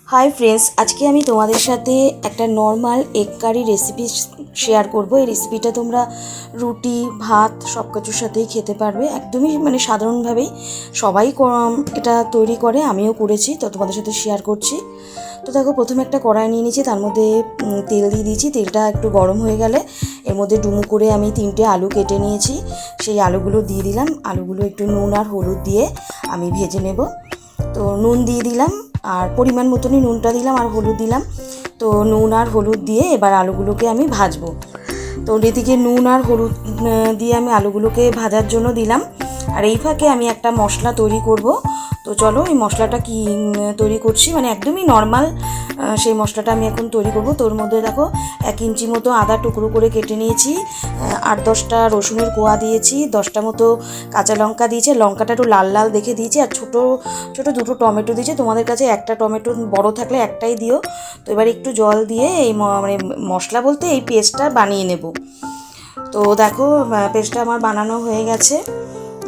Hi friends, আজকে আমি তোমাদের সাথে একটা normal egg curry recipe share করব। এই রেসিপিটা তোমরা রুটি, ভাত সব কিছুর সাথেই খেতে পারবে। একদমই সাধারণভাবেই সবাই এটা তৈরি করে, আমিও করেছি, তো তোমাদের সাথে শেয়ার করছি। তো দেখো, প্রথমে একটা কড়াই নিয়ে নিয়েছি, তার মধ্যে তেল দিয়ে দিয়েছি। তেলটা একটু গরম হয়ে গেলে এর মধ্যে ডুমো করে আমি 3টে আলু কেটে নিয়েছি, সেই আলুগুলো দিয়ে দিলাম। আলুগুলো একটু নুন আর হলুদ দিয়ে আমি ভেজে নেব। তো নুন দিয়ে দিলাম, আর পরিমাণ মতনই নুনটা দিলাম আর হলুদ দিলাম। তো নুন আর হলুদ দিয়ে এবার আলুগুলোকে আমি ভাজবো। তো এদিকে নুন আর হলুদ দিয়ে আমি আলুগুলোকে ভাজার জন্য দিলাম, আর এই ফাঁকে আমি একটা মশলা তৈরি করব। তো চলো, এই মশলাটা কি তৈরি করছি, একদমই নর্মাল সেই মশলাটা আমি এখন তৈরি করব। তোর মধ্যে দেখো 1 ইঞ্চি মতো আদা টুকরো করে কেটে নিয়েছি, 8-10টা রসুনের কোয়া দিয়েছি, 10টা মতো কাঁচা লঙ্কা দিয়েছি, লঙ্কাটা একটু লাল লাল দেখে দিয়েছি, আর ছোটো ছোটো 2টো টমেটো দিয়েছি। তোমাদের কাছে একটা টমেটো বড় থাকলে একটাই দিও। তো এবার একটু জল দিয়ে এই মশলা বলতে এই পেস্টটা বানিয়ে নেব। তো দেখো, পেস্টটা আমার বানানো হয়ে গেছে।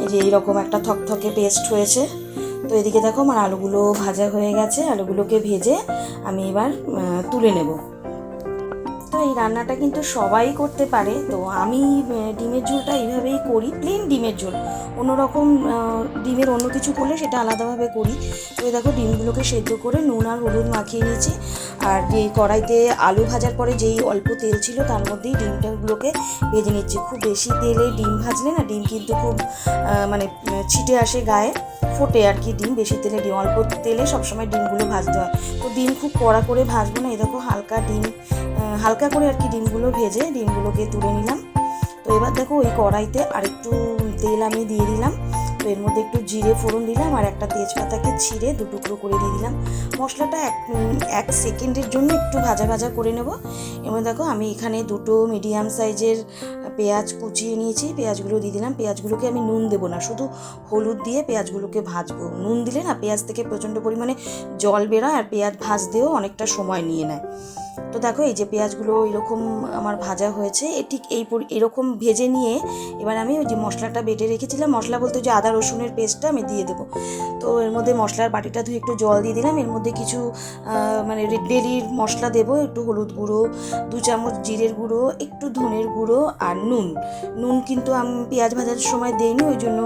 এই যে এইরকম একটা থকথকে পেস্ট হয়েছে। তো এদিকে দেখো, আমার আলুগুলো ভাজা হয়ে গেছে। আলুগুলোকে ভেজে আমি এবার তুলে নেব। তো এই রান্নাটা কিন্তু সবাই করতে পারে। তো আমি ডিমের ঝোলটা এইভাবেই করি, প্লেন ডিমের ঝোল। অন্যরকম ডিমের অন্য কিছু করলে সেটা আলাদাভাবে করি। তো দেখো, ডিমগুলোকে সেদ্ধ করে নুন আর হলুদ মাখিয়ে নিয়েছি, আর যে কড়াইতে আলু ভাজার পরে যেই অল্প তেল ছিল তার মধ্যেই ডিমটাগুলোকে ভেজে নিচ্ছি। খুব বেশি তেলে ডিম ভাজলে না, ডিম কিন্তু খুব ছিটে আসে গায়ে, ফোটে আর কি ডিম। বেশি তেলে ডিম, অল্প তেলে সবসময় ডিমগুলো ভাজতে হয়। তো ডিম খুব কড়া করে ভাজবো না। এই দেখো, হালকা করে আর কি ডিমগুলো ভেজে ডিমগুলোকে তুলে নিলাম। তো এবার দেখো, ওই কড়াইতে আরেকটু তেল আমি দিয়ে দিলাম। তো এর মধ্যে একটু জিরে ফোড়ন দিলাম, আর একটা তেজপাতাকে ছিঁড়ে 2 টুকরো করে দিয়ে দিলাম। মশলাটা 1 সেকেন্ডের জন্য একটু ভাজা ভাজা করে নেব। এবার দেখো, আমি এখানে 2টো মিডিয়াম সাইজের পেঁয়াজ কুচিয়ে নিয়েছি, পেঁয়াজগুলো দিয়ে দিলাম। পেঁয়াজগুলোকে আমি নুন দেবো না, শুধু হলুদ দিয়ে পেঁয়াজগুলোকে ভাজবো। নুন দিলে না, পেঁয়াজ থেকে প্রচণ্ড পরিমাণে জল বেরোয়, আর পেঁয়াজ ভাজতেও অনেকটা সময় নিয়ে নেয়। তো দেখো, এই যে পেঁয়াজগুলো এরকম আমার ভাজা হয়েছে, ঠিক এরকম ভেজে নিয়ে এবার আমি ওই যে মশলাটা বেটে রেখেছিলাম, মশলা বলতে যে আদা রসুনের পেস্টটা আমি দিয়ে দেবো। তো এর মধ্যে মশলার বাটিটা ধুয়ে একটু জল দিয়ে দিলাম। এর মধ্যে কিছু ডেলির মশলা দেবো, একটু হলুদ গুঁড়ো, 2 চামচ জিরের গুঁড়ো, একটু ধনের গুঁড়ো, আর নুন কিন্তু আমি পেঁয়াজ ভাজার সময় দিইনি, ওই জন্য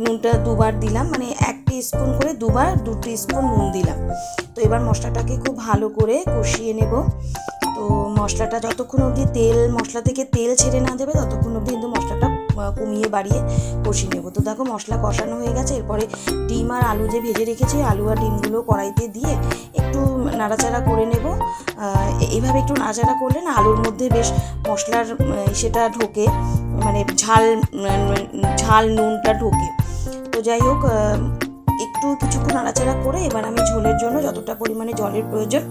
নুনটা 2বার দিলাম, 1 টিস্পুন করে 2 টিস্পুন নুন দিলাম। তো এবার মশলাটাকে খুব ভালো করে কষিয়ে নেব। তো মশলাটা যতক্ষণ অবধি মশলা থেকে তেল ছেড়ে না যাবে ততক্ষণ অবধি কিন্তু মশলাটা কমিয়ে বাড়িয়ে কষিয়ে নেব। তো দেখো, মশলা কষানো হয়ে গেছে। এরপরে ডিম আর আলু যে ভেজে রেখেছি, আলু আর ডিমগুলো কড়াইতে দিয়ে একটু নাড়াচাড়া করে নেব। এইভাবে একটু নাড়াচাড়া করলে না, আলুর মধ্যে বেশ মশলার সেটা ঢোকে, ঝাল নুনটা ঢোকে। তো যাই হোক, একটু কিছুক্ষণ নাড়াচাড়া করে এবার আমি ঝোলের জন্য যতটা পরিমাণে জলের প্রয়োজন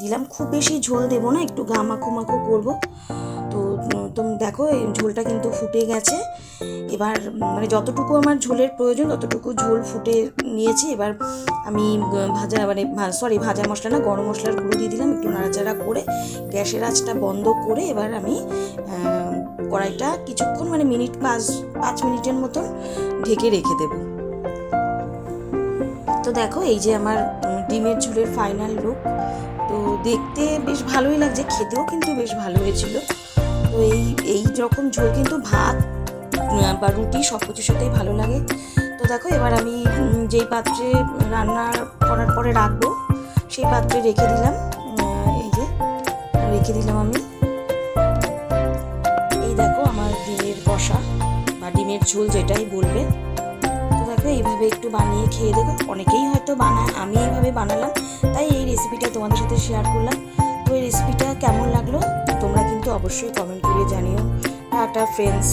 দিলাম। খুব বেশি ঝোল দেবো না, একটু গা মাখো মাখো করবো। তো তুমি দেখো, এই ঝোলটা কিন্তু ফুটে গেছে। এবার যতটুকু আমার ঝোলের প্রয়োজন ততটুকু ঝোল ফুটে নিয়েছি। এবার আমি ভাজা মশলা না, গরম মশলার গুঁড়ো দিয়ে দিলাম। একটু নাড়াচাড়া করে গ্যাসের আঁচটা বন্ধ করে এবার আমি কড়াইটা কিছুক্ষণ মিনিট 5 মিনিটের মতন ঢেকে রেখে দেবো। তো দেখো, এই যে আমার ডিমের ঝোলের ফাইনাল লুক। তো দেখতে বেশ ভালোই লাগছে, খেতেও কিন্তু বেশ ভালো হয়েছিল। তো এই রকম ঝোল কিন্তু ভাত বা রুটি সব কিছুর সাথেই ভালো লাগে। তো দেখো, এবার আমি যেই পাত্রে রান্না করার পরে রাখবো সেই পাত্রে রেখে দিলাম। আমি এই দেখো, আমার ডিমের কষা বা ডিমের ঝোল যেটাই বলবে। এইভাবে একটু বানিয়ে খেয়ে দেখো, অনেকেই হয়তো বানায়, আমি এইভাবে বানালাম, তাই এই রেসিপিটা তোমাদের সাথে শেয়ার করলাম। তো এই রেসিপিটা কেমন লাগলো তোমরা কিন্তু অবশ্যই কমেন্ট করে জানিও। Tata friends.